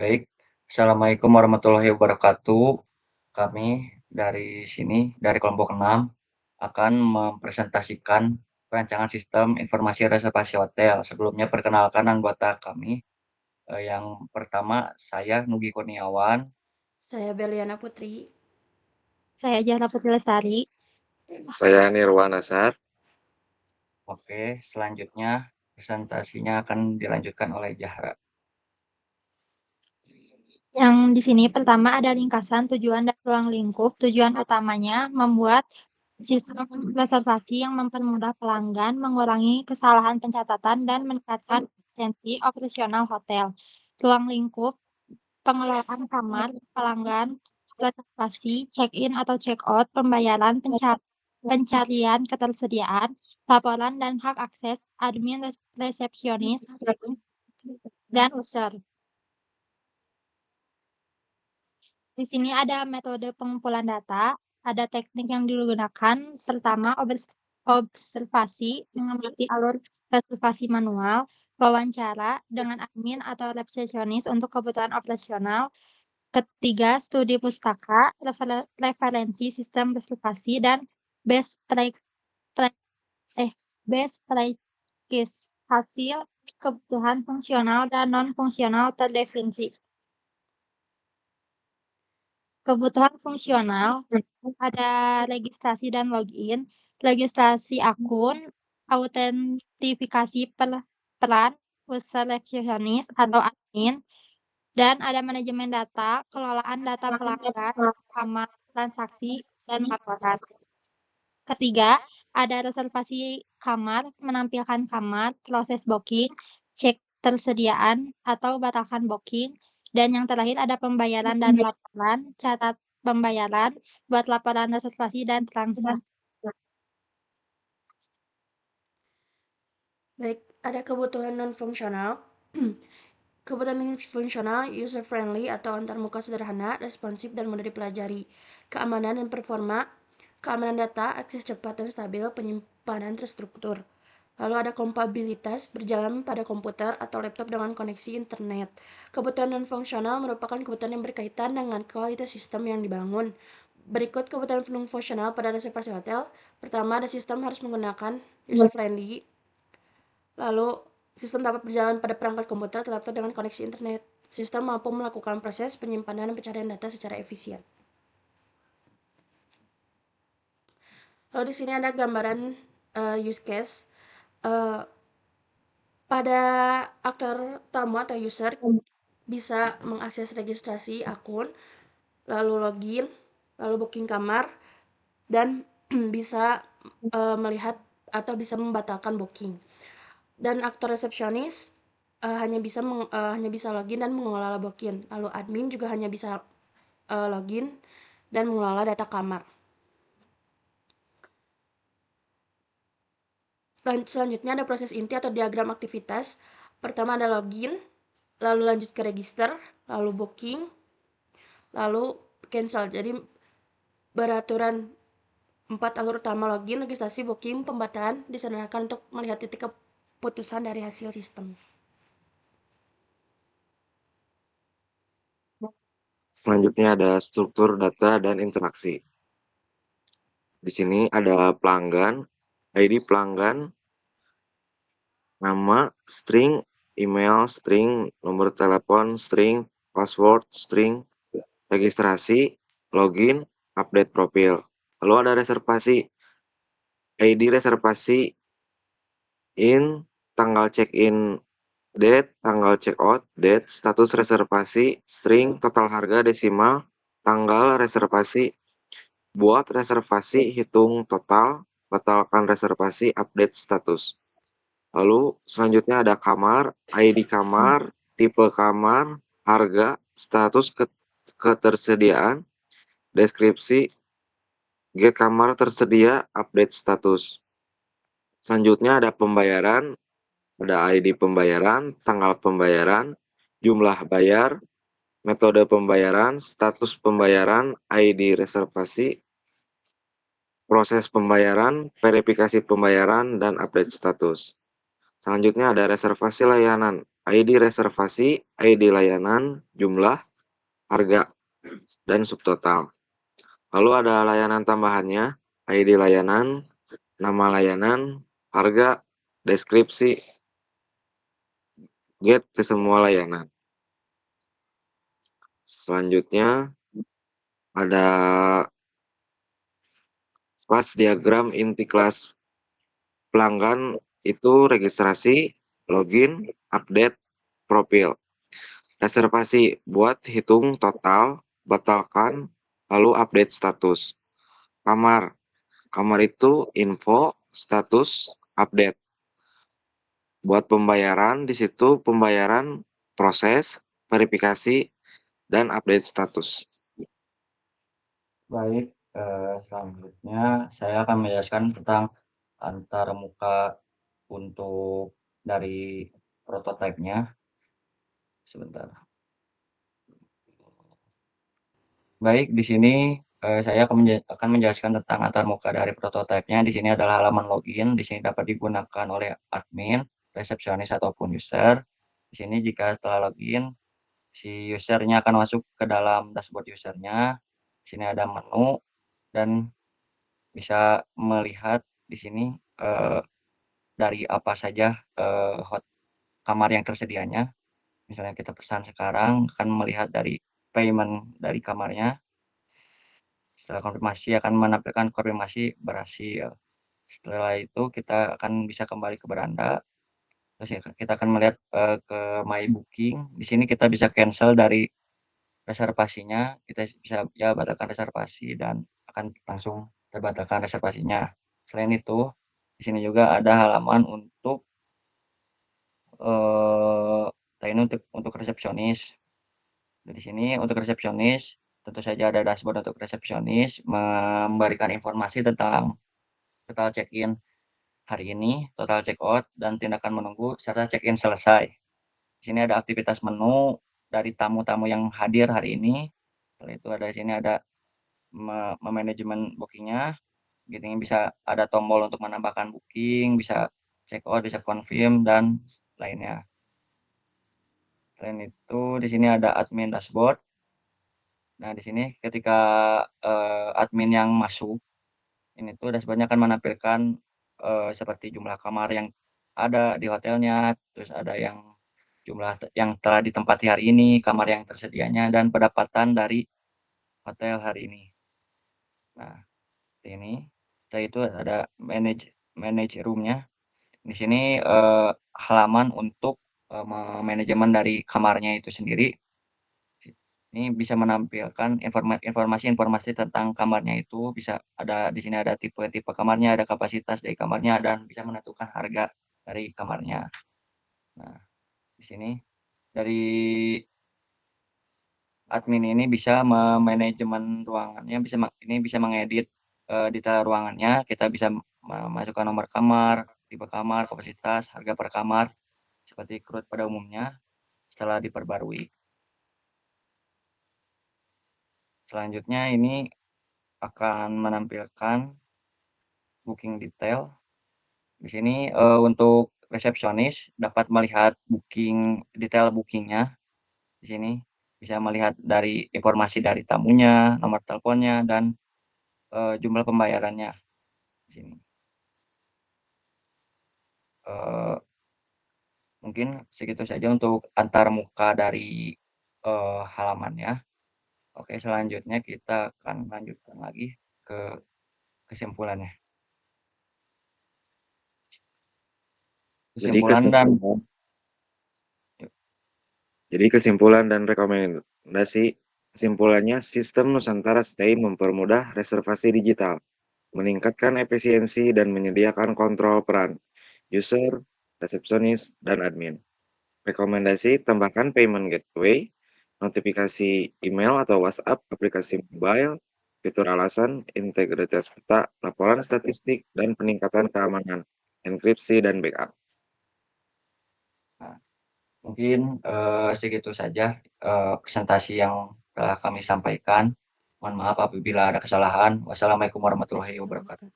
Baik, Assalamualaikum warahmatullahi wabarakatuh. Kami dari kelompok 6 akan mempresentasikan perancangan sistem informasi reservasi hotel. Sebelumnya perkenalkan anggota kami, yang pertama saya Nugi Kurniawan. Saya Beliana Putri. Saya Zahra Putri Lestari. Saya Nirwan Nasar. Oke, selanjutnya presentasinya akan dilanjutkan oleh Zahra. Yang di sini pertama ada ringkasan tujuan dan ruang lingkup. Tujuan utamanya membuat sistem reservasi yang mempermudah pelanggan, mengurangi kesalahan pencatatan, dan meningkatkan efisiensi operasional hotel. Ruang lingkup pengelolaan kamar pelanggan, reservasi, check-in atau check-out, pembayaran, pencarian ketersediaan, laporan dan hak akses, admin, resepsionis, dan user. Di sini ada metode pengumpulan data, ada teknik yang digunakan, pertama observasi, mengamati alur reservasi manual, wawancara dengan admin atau resepsionis untuk kebutuhan operasional. Ketiga, studi pustaka, referensi sistem reservasi, dan best practice hasil kebutuhan fungsional dan non-fungsional terdefinisi. Kebutuhan fungsional ada registrasi dan login, registrasi akun, autentifikasi peran, user resepsionis atau admin, dan ada manajemen data, kelolaan data pelanggan, kamar, transaksi, dan laporan. Ketiga, ada reservasi kamar, menampilkan kamar, proses booking, cek tersediaan atau batalkan booking, dan yang terakhir ada pembayaran dan laporan, catat pembayaran, buat laporan reservasi dan transaksi. Baik, ada kebutuhan non-fungsional. Kebutuhan non-fungsional, user-friendly atau antarmuka sederhana, responsif dan mudah dipelajari. Keamanan dan performa, keamanan data, akses cepat dan stabil, penyimpanan terstruktur. Lalu ada kompatibilitas, berjalan pada komputer atau laptop dengan koneksi internet. Kebutuhan non-fungsional merupakan kebutuhan yang berkaitan dengan kualitas sistem yang dibangun. Berikut kebutuhan non-fungsional pada reservasi hotel. Pertama, ada sistem harus menggunakan user-friendly. Lalu, sistem dapat berjalan pada perangkat komputer atau laptop dengan koneksi internet. Sistem mampu melakukan proses penyimpanan dan pencarian data secara efisien. Lalu di sini ada gambaran use case. Pada aktor tamu atau user bisa mengakses registrasi akun, lalu login, lalu booking kamar, dan bisa melihat atau bisa membatalkan booking. Dan aktor resepsionis hanya bisa login dan mengelola booking. Lalu admin juga hanya bisa login dan mengelola data kamar. Selanjutnya ada proses inti atau diagram aktivitas. Pertama ada login, lalu lanjut ke register, lalu booking, lalu cancel. Jadi beraturan 4 alur utama: login, registrasi, booking, pembatalan disederhanakan untuk melihat titik keputusan dari hasil sistem. Selanjutnya ada struktur data dan interaksi. Di sini ada pelanggan, ID pelanggan, nama, string, email, string, nomor telepon, string, password, string, registrasi, login, update profil. Lalu ada reservasi, ID reservasi, tanggal check-in, date, tanggal check-out, date, status reservasi, string, total harga desimal, tanggal reservasi, buat reservasi, hitung total, batalkan reservasi, update status. Lalu selanjutnya ada kamar, ID kamar, tipe kamar, harga, status ketersediaan, deskripsi, get kamar tersedia, update status. Selanjutnya ada pembayaran, ada ID pembayaran, tanggal pembayaran, jumlah bayar, metode pembayaran, status pembayaran, ID reservasi, proses pembayaran, verifikasi pembayaran, dan update status. Selanjutnya ada reservasi layanan. ID reservasi, ID layanan, jumlah, harga, dan subtotal. Lalu ada layanan tambahannya, ID layanan, nama layanan, harga, deskripsi, get ke semua layanan. Selanjutnya ada kelas diagram inti kelas pelanggan itu registrasi, login, update, profil. Reservasi buat hitung total, batalkan, lalu update status. Kamar. Kamar itu info, status, update. Buat pembayaran, di situ pembayaran, proses, verifikasi, dan update status. Baik, selanjutnya saya akan menjelaskan tentang antarmuka untuk dari prototipenya. Sebentar. Baik, di sini saya akan menjelaskan tentang antarmuka dari prototipenya. Di sini adalah halaman login. Di sini dapat digunakan oleh admin, resepsionis ataupun user. Di sini jika setelah login, si usernya akan masuk ke dalam dashboard usernya. Di sini ada menu dan bisa melihat di sini dari apa saja kamar yang tersedianya. Misalnya kita pesan sekarang, akan melihat dari payment dari kamarnya. Setelah konfirmasi akan menampilkan konfirmasi berhasil. Setelah itu kita akan bisa kembali ke beranda. Terus ya, kita akan melihat ke My Booking. Di sini kita bisa cancel dari reservasinya. Kita bisa ya batalkan reservasi dan akan langsung terbatalkan reservasinya. Selain itu, di sini juga ada halaman untuk ini untuk resepsionis. Di sini untuk resepsionis, tentu saja ada dashboard untuk resepsionis, memberikan informasi tentang total check-in hari ini, total check-out, dan tindakan menunggu, serta check-in selesai. Di sini ada aktivitas menu dari tamu-tamu yang hadir hari ini. Setelah itu ada di sini ada manajemen bookingnya. Gini bisa ada tombol untuk menambahkan booking, bisa check-out, bisa confirm, dan lainnya. Selain itu, di sini ada admin dashboard. Nah, di sini ketika admin yang masuk, ini tuh dashboard-nya akan menampilkan seperti jumlah kamar yang ada di hotelnya, terus ada yang jumlah yang telah ditempati hari ini, kamar yang tersedianya, dan pendapatan dari hotel hari ini. Nah, ini. Setelah itu ada manage room-nya. Di sini halaman untuk manajemen dari kamarnya itu sendiri. Ini bisa menampilkan informasi-informasi tentang kamarnya itu, bisa ada di sini ada tipe-tipe kamarnya, ada kapasitas dari kamarnya, dan bisa menentukan harga dari kamarnya. Nah, di sini dari admin ini bisa memanajemen ruangannya, bisa mengedit detail ruangannya, kita bisa memasukkan nomor kamar, tipe kamar, kapasitas, harga per kamar, seperti CRUD pada umumnya setelah diperbarui. Selanjutnya ini akan menampilkan booking detail. Di sini untuk resepsionis dapat melihat detail bookingnya. Di sini bisa melihat dari informasi dari tamunya, nomor teleponnya, dan jumlah pembayarannya. Di sini. Mungkin segitu saja untuk antarmuka dari halamannya. Oke, selanjutnya kita akan lanjutkan lagi ke kesimpulannya. Jadi kesimpulan dan rekomendasi. Kesimpulannya, sistem Nusantara Stay mempermudah reservasi digital, meningkatkan efisiensi dan menyediakan kontrol peran user, resepsionis, dan admin. Rekomendasi, tambahkan payment gateway, notifikasi email atau WhatsApp, aplikasi mobile, fitur alasan, integritas peta, laporan statistik, dan peningkatan keamanan, enkripsi, dan backup. Nah, mungkin segitu saja presentasi yang telah kami sampaikan. Mohon maaf apabila ada kesalahan. Wassalamualaikum warahmatullahi wabarakatuh.